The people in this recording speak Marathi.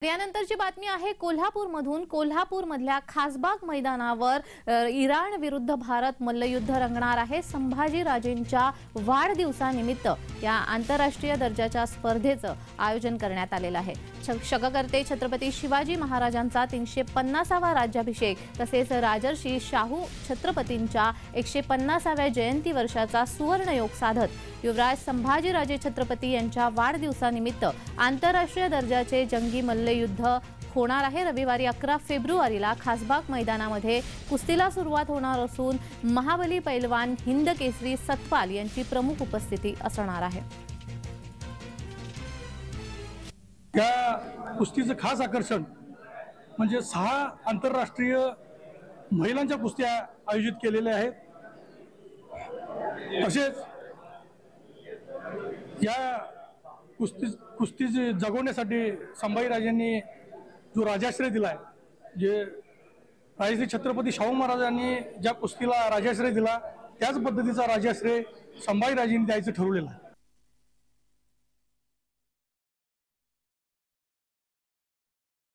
यानंतरची बातमी आहे कोल्हापूरमधून। कोल्हापूरमधल्या खासबाग मैदानावर इराण विरुद्ध भारत मल्लयुद्ध रंगणार आहे। संभाजी राजेंच्या वाढदिवसानिमित्त या आंतरराष्ट्रीय दर्जाच्या स्पर्धेचं आयोजन करण्यात आलेलं आहे। शककर्ते छत्रपती शिवाजी महाराजांचा 350वा राज्याभिषेक तसेच राजर्षी शाहू छत्रपतींच्या 150व्या जयंती वर्षाचा सुवर्ण योग साधत युवराज संभाजीराजे छत्रपती यांच्या वाढदिवसानिमित्त आंतरराष्ट्रीय दर्जाचे जंगी मल्लयुद्ध होणार आहे। रविवारी 11 फेब्रुवारीला खासबाग मैदानामध्ये कुस्तीला सुरुवात होणार असून महाबली पैलवान हिंद केसरी सतपाल यांची प्रमुख उपस्थिती असणार आहे। या कुस्तीचं खास आकर्षण म्हणजे 6 आंतरराष्ट्रीय महिलांच्या कुस्त्या आयोजित केलेल्या आहेत। तसेच या कुस्ती जगवण्यासाठी संभाजीराजांनी जो राजाश्रय दिलाय, जे राजश्री छत्रपती शाहू महाराजांनी ज्या कुस्तीला राजाश्रय दिला त्याच पद्धतीचा राजाश्रय संभाजीराजांनी द्यायचं ठरवलेलं आहे।